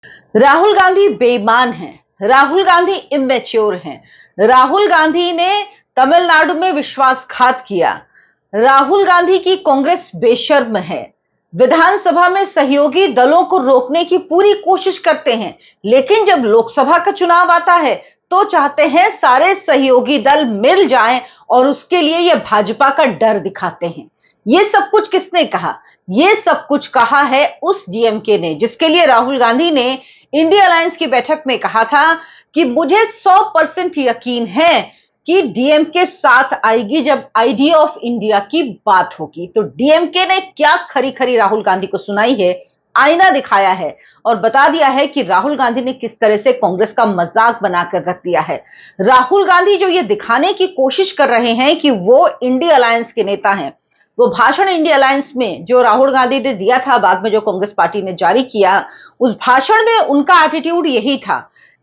राहुल गांधी बेईमान हैं, राहुल गांधी इमेच्योर हैं, राहुल गांधी ने तमिलनाडु में विश्वासघात किया, राहुल गांधी की कांग्रेस बेशर्म है, विधानसभा में सहयोगी दलों को रोकने की पूरी कोशिश करते हैं, लेकिन जब लोकसभा का चुनाव आता है तो चाहते हैं सारे सहयोगी दल मिल जाएं और उसके लिए ये भाजपा का डर दिखाते हैं। ये सब कुछ किसने कहा? ये सब कुछ कहा है उस डीएमके ने, जिसके लिए राहुल गांधी ने इंडिया अलायंस की बैठक में कहा था कि मुझे 100% यकीन है कि डीएमके साथ आएगी जब आइडिया ऑफ इंडिया की बात होगी। तो डीएमके ने क्या खरी खरी राहुल गांधी को सुनाई है, आईना दिखाया है और बता दिया है कि राहुल गांधी ने किस तरह से कांग्रेस का मजाक बनाकर रख दिया है। राहुल गांधी जो ये दिखाने की कोशिश कर रहे हैं कि वो इंडिया अलायंस के नेता हैं, वो भाषण इंडिया अलायंस में जो राहुल गांधी ने दिया था, बाद में जो कांग्रेस पार्टी ने जारी किया, उस भाषण में उनका एटीट्यूड यही था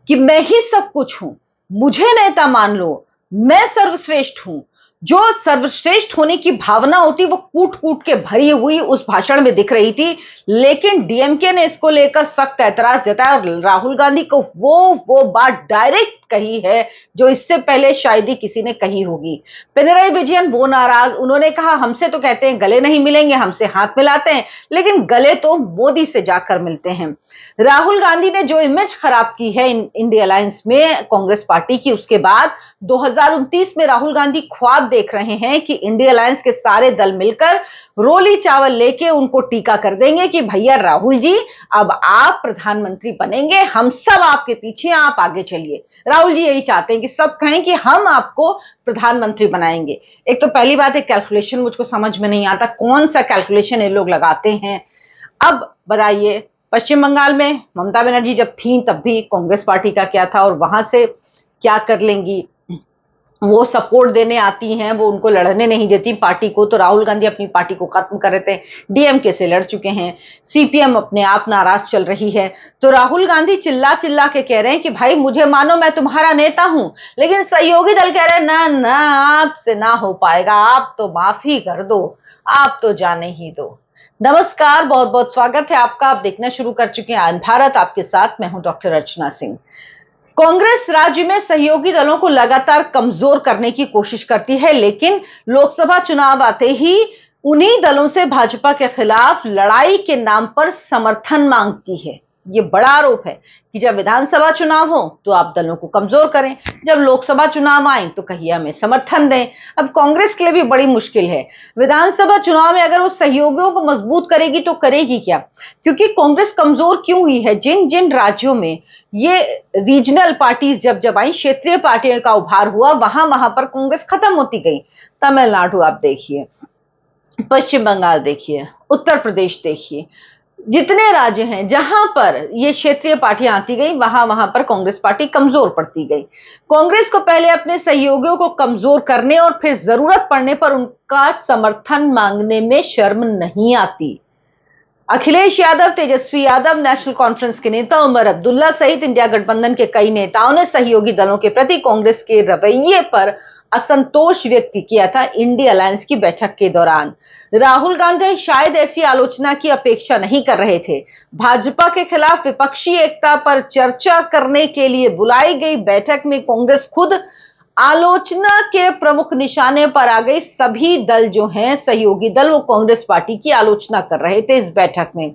कि मैं ही सब कुछ हूं, मुझे नेता मान लो, मैं सर्वश्रेष्ठ हूं। जो सर्वश्रेष्ठ होने की भावना होती वो कूट कूट के भरी हुई उस भाषण में दिख रही थी, लेकिन डीएमके ने इसको लेकर सख्त ऐतराज जताया और राहुल गांधी को वो बात डायरेक्ट कही है जो इससे पहले शायद ही किसी ने कही होगी। पिनराई विजयन वो नाराज, उन्होंने कहा हमसे तो कहते हैं गले नहीं मिलेंगे, हमसे हाथ मिलाते हैं, लेकिन गले तो मोदी से जाकर मिलते हैं। राहुल गांधी ने जो इमेज खराब की है इंडिया अलायंस में कांग्रेस पार्टी की, उसके बाद 2029 में राहुल गांधी ख्वाब देख रहे हैं कि इंडिया अलायंस के सारे दल मिलकर रोली चावल लेके उनको टीका कर देंगे कि भैया राहुल जी अब आप प्रधानमंत्री बनेंगे, हम सब आपके पीछे, आप आगे चलिए। राहुल जी यही चाहते हैं कि सब कहें कि हम आपको प्रधानमंत्री बनाएंगे। एक तो पहली बात है, कैलकुलेशन मुझको समझ में नहीं आता, कौन सा कैलकुलेशन ये लोग लगाते हैं। अब बताइए, पश्चिम बंगाल में ममता बनर्जी जब थी तब भी कांग्रेस पार्टी का क्या था और वहां से क्या कर लेंगी? वो सपोर्ट देने आती हैं, वो उनको लड़ने नहीं देती पार्टी को। तो राहुल गांधी अपनी पार्टी को खत्म कर रहे थे, डीएमके से लड़ चुके हैं, सीपीएम अपने आप नाराज चल रही है। तो राहुल गांधी चिल्ला चिल्ला के कह रहे हैं कि भाई मुझे मानो, मैं तुम्हारा नेता हूं, लेकिन सहयोगी दल कह रहे हैं ना ना आपसे ना हो पाएगा, आप तो माफी कर दो, आप तो जाने ही दो। नमस्कार, बहुत बहुत स्वागत है आपका। आप देखना शुरू कर चुके हैं आनंद भारत, आपके साथ मैं हूं डॉक्टर अर्चना सिंह। कांग्रेस राज्य में सहयोगी दलों को लगातार कमजोर करने की कोशिश करती है, लेकिन लोकसभा चुनाव आते ही उन्हीं दलों से भाजपा के खिलाफ लड़ाई के नाम पर समर्थन मांगती है। ये बड़ा आरोप है कि जब विधानसभा चुनाव हो तो आप दलों को कमजोर करें, जब लोकसभा चुनाव आए तो कहिए हमें समर्थन दें। अब कांग्रेस के लिए भी बड़ी मुश्किल है। विधानसभा चुनाव में अगर वो सहयोगियों को मजबूत करेगी तो करेगी क्या? क्योंकि कांग्रेस कमजोर क्यों हुई है? जिन जिन राज्यों में ये रीजनल पार्टीज जब जब आई, क्षेत्रीय पार्टियों का उभार हुआ, वहां वहां पर कांग्रेस खत्म होती गई। तमिलनाडु आप देखिए, पश्चिम बंगाल देखिए, उत्तर प्रदेश देखिए, जितने राज्य हैं जहां पर ये क्षेत्रीय पार्टियां आती गई, वहां वहां पर कांग्रेस पार्टी कमजोर पड़ती गई। कांग्रेस को पहले अपने सहयोगियों को कमजोर करने और फिर जरूरत पड़ने पर उनका समर्थन मांगने में शर्म नहीं आती। अखिलेश यादव, तेजस्वी यादव, नेशनल कॉन्फ्रेंस के नेता उमर अब्दुल्ला सहित इंडिया गठबंधन के कई नेताओं ने सहयोगी दलों के प्रति कांग्रेस के रवैये पर असंतोष व्यक्त किया था इंडिया अलायंस की बैठक के दौरान। राहुल गांधी शायद ऐसी आलोचना की अपेक्षा नहीं कर रहे थे। भाजपा के खिलाफ विपक्षी एकता पर चर्चा करने के लिए बुलाई गई बैठक में कांग्रेस खुद आलोचना के प्रमुख निशाने पर आ गई। सभी दल जो हैं सहयोगी दल, वो कांग्रेस पार्टी की आलोचना कर रहे थे इस बैठक में।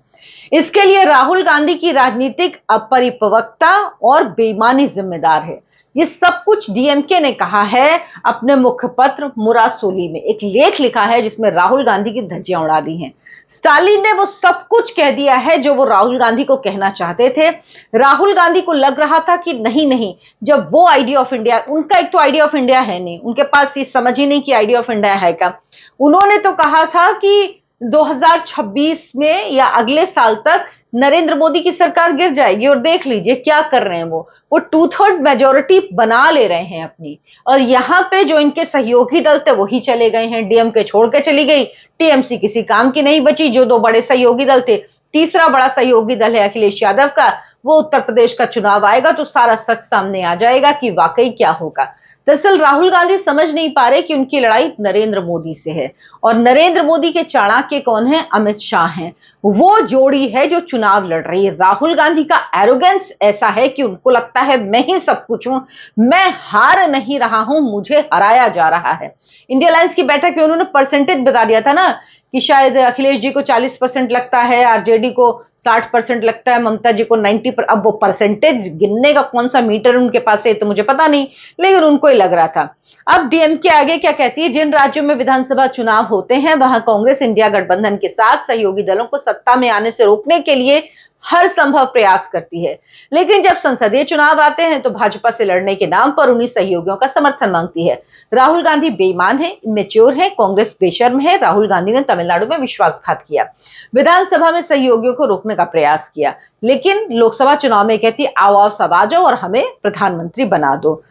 इसके लिए राहुल गांधी की राजनीतिक अपरिपक्वता और बेईमानी जिम्मेदार है। ये सब कुछ डीएमके ने कहा है अपने मुखपत्र मुरासोली में। एक लेख लिखा है जिसमें राहुल गांधी की धज्जियां उड़ा दी हैं। स्टालिन ने वो सब कुछ कह दिया है जो वो राहुल गांधी को कहना चाहते थे। राहुल गांधी को लग रहा था कि नहीं नहीं, जब वो आइडिया ऑफ इंडिया, उनका एक तो आइडिया ऑफ इंडिया है नहीं, उनके पास ये समझ ही नहीं कि आइडिया ऑफ इंडिया है क्या। उन्होंने तो कहा था कि 2026 में या अगले साल तक नरेंद्र मोदी की सरकार गिर जाएगी, और देख लीजिए क्या कर रहे हैं वो 2/3 मेजोरिटी बना ले रहे हैं अपनी। और यहां पे जो इनके सहयोगी दल थे वही चले गए हैं, डीएमके छोड़ के चली गई, टीएमसी किसी काम की नहीं बची। जो दो बड़े सहयोगी दल थे, तीसरा बड़ा सहयोगी दल है अखिलेश यादव का, वो उत्तर प्रदेश का चुनाव आएगा तो सारा सच सामने आ जाएगा कि वाकई क्या होगा। दरअसल राहुल गांधी समझ नहीं पा रहे कि उनकी लड़ाई नरेंद्र मोदी से है और नरेंद्र मोदी के चाणक्य कौन है? अमित शाह हैं। वो जोड़ी है जो चुनाव लड़ रही है। राहुल गांधी का एरोगेंस ऐसा है कि उनको लगता है मैं ही सब कुछ हूं, मैं हार नहीं रहा हूं, मुझे हराया जा रहा है। इंडिया अलायंस की बैठक में उन्होंने परसेंटेज बता दिया था ना कि शायद अखिलेश जी को 40% लगता है, आरजेडी को 60% लगता है, ममता जी को 90%। अब वो परसेंटेज गिनने का कौन सा मीटर उनके पास है तो मुझे पता नहीं, लेकिन उनको ही लग रहा था। अब डीएमके आगे क्या कहती है? जिन राज्यों में विधानसभा चुनाव होते हैं वहां कांग्रेस इंडिया गठबंधन के साथ सहयोगी दलों को सत्ता में आने से रोकने के लिए हर संभव प्रयास करती है, लेकिन जब संसदीय चुनाव आते हैं तो भाजपा से लड़ने के नाम पर उन्हीं सहयोगियों का समर्थन मांगती है। राहुल गांधी बेईमान है, इमेच्योर है, कांग्रेस बेशर्म है। राहुल गांधी ने तमिलनाडु में विश्वासघात किया, विधानसभा में सहयोगियों को रोकने का प्रयास किया, लेकिन लोकसभा चुनाव में कहती आओ आओ सब आ जाओ और हमें प्रधानमंत्री बना दो।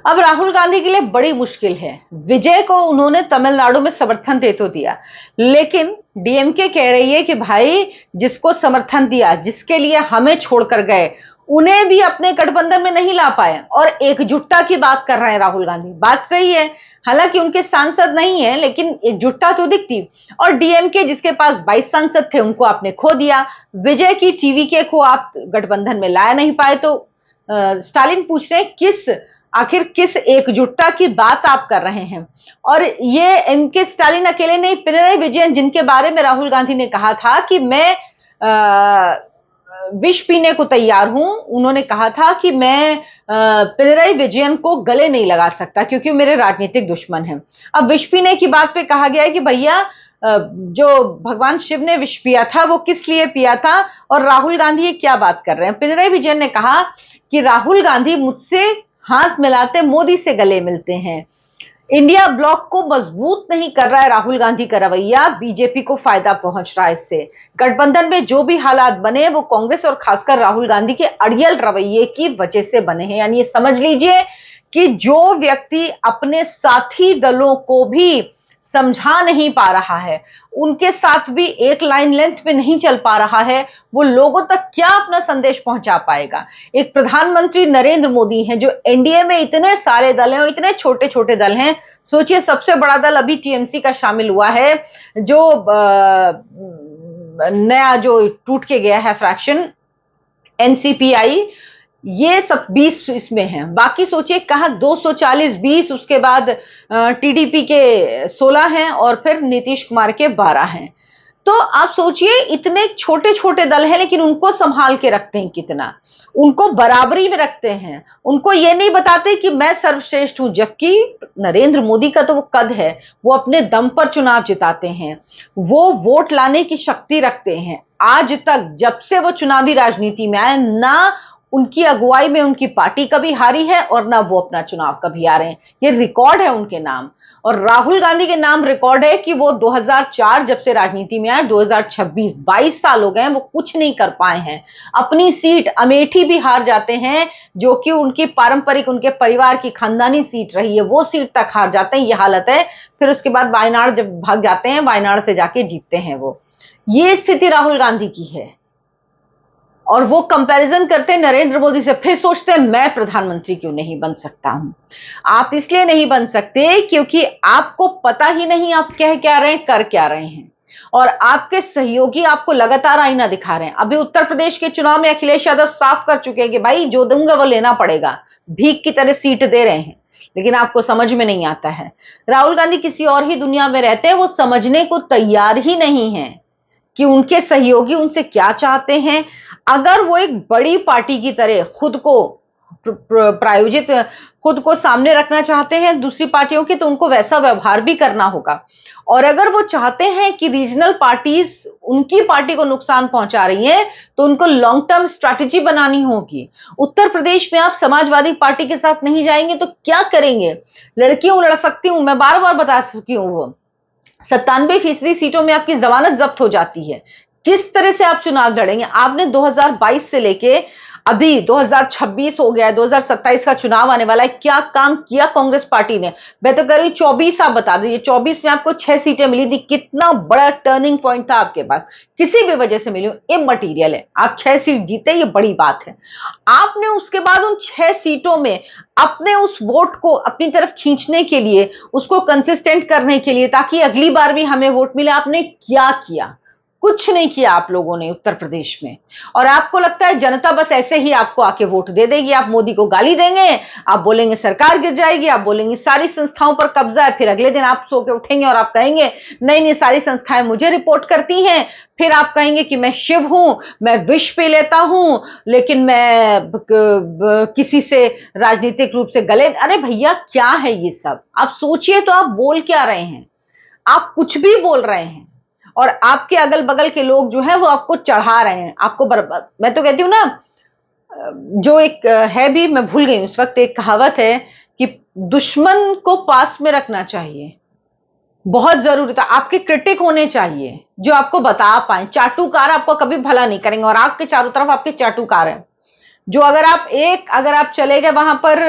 अब राहुल गांधी के लिए बड़ी मुश्किल है। विजय को उन्होंने तमिलनाडु में समर्थन दे तो दिया, लेकिन डीएमके कह रही है कि भाई जिसको समर्थन दिया, जिसके लिए हमें छोड़कर गए, उन्हें भी अपने गठबंधन में नहीं ला पाए और एकजुटता की बात कर रहे हैं राहुल गांधी। बात सही है, हालांकि उनके सांसद नहीं है, लेकिन एकजुटता तो दिखती। और डीएमके जिसके पास 22 सांसद थे उनको आपने खो दिया। विजय की चीवीके को आप गठबंधन में ला नहीं पाए, तो स्टालिन पूछ रहे हैं आखिर किस एकजुटता की बात आप कर रहे हैं? और ये एमके स्टालिन अकेले नहीं, पिनराई विजयन जिनके बारे में राहुल गांधी ने कहा था कि मैं विष पीने को तैयार हूं, उन्होंने कहा था कि मैं पिनराई विजयन को गले नहीं लगा सकता क्योंकि मेरे राजनीतिक दुश्मन हैं। अब विष पीने की बात पे कहा गया है कि भैया जो भगवान शिव ने विष पिया था वो किस लिए पिया था, और राहुल गांधी ये क्या बात कर रहे हैं? पिनराई विजयन ने कहा कि राहुल गांधी मुझसे हाथ मिलाते मोदी से गले मिलते हैं। इंडिया ब्लॉक को मजबूत नहीं कर रहा है राहुल गांधी का रवैया, बीजेपी को फायदा पहुंच रहा है इससे। गठबंधन में जो भी हालात बने वो कांग्रेस और खासकर राहुल गांधी के अड़ियल रवैये की वजह से बने हैं। यानी ये समझ लीजिए कि जो व्यक्ति अपने साथी दलों को भी समझा नहीं पा रहा है, उनके साथ भी एक लाइन लेंथ पे नहीं चल पा रहा है, वो लोगों तक क्या अपना संदेश पहुंचा पाएगा? एक प्रधानमंत्री नरेंद्र मोदी हैं जो एनडीए में इतने सारे दल हैं और इतने छोटे छोटे दल हैं। सोचिए सबसे बड़ा दल अभी टीएमसी का शामिल हुआ है, जो नया जो टूट के गया है फ्रैक्शन एनसीपीआई, ये सब 20 इसमें हैं। बाकी सोचिए कहां 240 20, उसके बाद टीडीपी के 16 हैं और फिर नीतीश कुमार के 12 हैं। तो आप सोचिए इतने छोटे छोटे दल हैं लेकिन उनको संभाल के रखते हैं कितना, उनको बराबरी में रखते हैं, उनको ये नहीं बताते कि मैं सर्वश्रेष्ठ हूं। जबकि नरेंद्र मोदी का तो वो कद है, वो अपने दम पर चुनाव जिताते हैं, वो वोट लाने की शक्ति रखते हैं। आज तक जब से वो चुनावी राजनीति में आए, ना उनकी अगुवाई में उनकी पार्टी कभी हारी है और ना वो अपना चुनाव कभी हारे हैं। ये रिकॉर्ड है उनके नाम। और राहुल गांधी के नाम रिकॉर्ड है कि वो 2004 जब से राजनीति में आए, 2026 22 साल हो गए, वो कुछ नहीं कर पाए हैं। अपनी सीट अमेठी भी हार जाते हैं, जो कि उनकी पारंपरिक, उनके परिवार की खानदानी सीट रही है, वो सीट तक हार जाते हैं। ये हालत है। फिर उसके बाद वायनाड जब भाग जाते हैं, वायनाड से जाके जीतते हैं वो। ये स्थिति राहुल गांधी की है और वो कंपैरिजन करते हैं नरेंद्र मोदी से। फिर सोचते हैं मैं प्रधानमंत्री क्यों नहीं बन सकता हूं। आप इसलिए नहीं बन सकते क्योंकि आपको पता ही नहीं आप कह क्या रहे हैं, कर क्या रहे हैं, और आपके सहयोगी आपको लगातार आईना दिखा रहे हैं। अभी उत्तर प्रदेश के चुनाव में अखिलेश यादव साफ कर चुके हैं कि भाई जो दूंगा वो लेना पड़ेगा, भीख की तरह सीट दे रहे हैं, लेकिन आपको समझ में नहीं आता है। राहुल गांधी किसी और ही दुनिया में रहते हैं, वो समझने को तैयार ही नहीं है कि उनके सहयोगी उनसे क्या चाहते हैं। अगर वो एक बड़ी पार्टी की तरह खुद को प्रायोजित, खुद को सामने रखना चाहते हैं दूसरी पार्टियों के, तो उनको वैसा व्यवहार भी करना होगा। और अगर वो चाहते हैं कि रीजनल पार्टीज उनकी पार्टी को नुकसान पहुंचा रही हैं, तो उनको लॉन्ग टर्म स्ट्रैटेजी बनानी होगी। उत्तर प्रदेश में आप समाजवादी पार्टी के साथ नहीं जाएंगे तो क्या करेंगे? लड़कियों लड़ सकती हूं, मैं बार बार बता चुकी हूं, वो 97% सीटों में आपकी जमानत जब्त हो जाती है। किस तरह से आप चुनाव लड़ेंगे? आपने 2022 से लेके अभी 2026 हो गया है, 2027 का चुनाव आने वाला है, क्या काम किया कांग्रेस पार्टी ने? मैं तो कह रही हूं 24 आप बता दीजिए, 24 में आपको 6 सीटें मिली थी, कितना बड़ा टर्निंग पॉइंट था आपके पास, किसी भी वजह से मिली, इममटीरियल है, आप 6 सीट जीते, ये बड़ी बात है। आपने उसके बाद उन 6 सीटों में अपने उस वोट को अपनी तरफ खींचने के लिए, उसको कंसिस्टेंट करने के लिए, ताकि अगली बार भी हमें वोट मिले, आपने क्या किया? कुछ नहीं किया आप लोगों ने उत्तर प्रदेश में। और आपको लगता है जनता बस ऐसे ही आपको आके वोट दे देगी, आप मोदी को गाली देंगे, आप बोलेंगे सरकार गिर जाएगी, आप बोलेंगे सारी संस्थाओं पर कब्जा है, फिर अगले दिन आप सो के उठेंगे और आप कहेंगे नहीं नहीं सारी संस्थाएं मुझे रिपोर्ट करती हैं, फिर आप कहेंगे कि मैं शिव हूं, मैं विष पी लेता हूं, लेकिन मैं किसी से राजनीतिक रूप से गले। अरे भैया क्या है ये सब? आप सोचिए तो, आप बोल क्या रहे हैं? आप कुछ भी बोल रहे हैं और आपके अगल बगल के लोग जो है वो आपको चढ़ा रहे हैं, आपको बर्बाद। मैं तो कहती हूं ना, जो एक है भी, मैं भूल गई उस वक्त, एक कहावत है कि दुश्मन को पास में रखना चाहिए, बहुत जरूरी था। आपके क्रिटिक होने चाहिए जो आपको बता पाए। चाटुकार आपको कभी भला नहीं करेंगे, और आपके चारों तरफ आपके चाटुकार हैं जो अगर आप चले गए वहां पर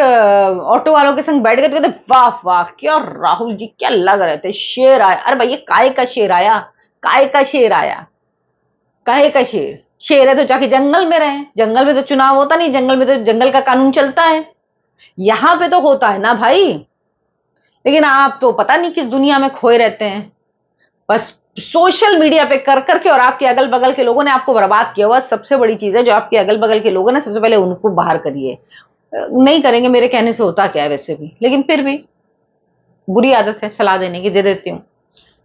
ऑटो वालों के संग बैठ गए तो कहते वाह वाह क्या राहुल जी क्या लग रहे थे, शेर आया। अरे भैया काय का शेर आया? काय का शेर आया? काहे का शेर? शेर है तो जाके जंगल में रहे, जंगल में तो चुनाव होता नहीं, जंगल में तो जंगल का कानून चलता है, यहां पे तो होता है ना भाई। लेकिन आप तो पता नहीं किस दुनिया में खोए रहते हैं, बस सोशल मीडिया पे कर करके, और आपके अगल बगल के लोगों ने आपको बर्बाद किया हुआ। सबसे बड़ी चीज है जो आपके अगल बगल के लोगों ने, सबसे पहले उनको बाहर करिए। नहीं करेंगे, मेरे कहने से होता क्या है वैसे भी, लेकिन फिर भी बुरी आदत है सलाह देने की, दे देती हूँ।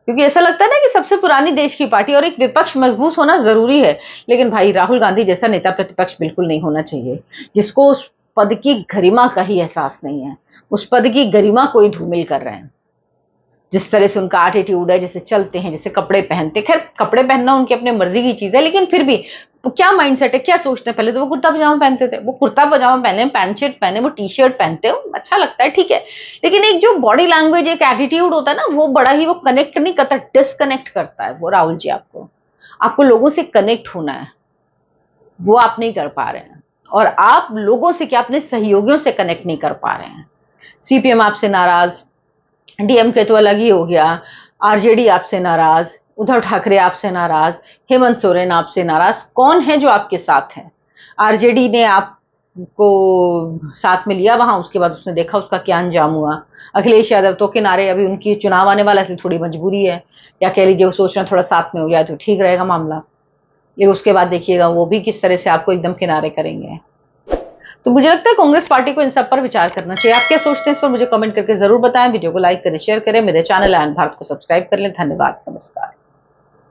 क्योंकि ऐसा लगता है ना कि सबसे पुरानी देश की पार्टी और एक विपक्ष मजबूत होना जरूरी है, लेकिन भाई राहुल गांधी जैसा नेता प्रतिपक्ष बिल्कुल नहीं होना चाहिए, जिसको उस पद की गरिमा का ही एहसास नहीं है, उस पद की गरिमा को ही धूमिल कर रहे हैं। जिस तरह से उनका एटीट्यूड है, जैसे चलते हैं, जैसे कपड़े पहनते, खैर कपड़े पहनना उनकी अपने मर्जी की चीज है, लेकिन फिर भी क्या माइंडसेट है, क्या सोचते हैं? पहले तो वो कुर्ता पजामा पहनते थे, वो कुर्ता पजामा पहने, पैंट शर्ट पहने, वो टी शर्ट पहनते हो, अच्छा लगता है, ठीक है। लेकिन एक जो बॉडी लैंग्वेज, एक एटीट्यूड होता है ना, वो बड़ा ही, वो कनेक्ट नहीं करता, डिसकनेक्ट करता है वो। राहुल जी आपको लोगों से कनेक्ट होना है, वो आप नहीं कर पा रहे हैं। और आप लोगों से क्या, अपने सहयोगियों से कनेक्ट नहीं कर पा रहे हैं। सीपीएम आपसे नाराज, डीएमके तो अलग ही हो गया, आरजेडी आपसे नाराज, उद्धव ठाकरे आपसे नाराज, हेमंत सोरेन आपसे नाराज। कौन है जो आपके साथ है? आरजेडी ने आपको साथ में लिया वहां, उसके बाद उसने देखा उसका क्या अंजाम हुआ। अखिलेश यादव तो किनारे, अभी उनकी चुनाव आने वाला है, थोड़ी मजबूरी है, या कह लीजिए वो सोच रहे थोड़ा साथ में हो जाए तो ठीक रहेगा मामला। लेकिन उसके बाद देखिएगा वो भी किस तरह से आपको एकदम किनारे करेंगे। तो मुझे लगता है कांग्रेस पार्टी को इन सब पर विचार करना चाहिए। आप क्या सोचते हैं इस पर मुझे कमेंट करके जरूर बताएं। वीडियो को लाइक करें, शेयर करें, मेरे चैनल आयन भारत को सब्सक्राइब कर लें। धन्यवाद, नमस्कार।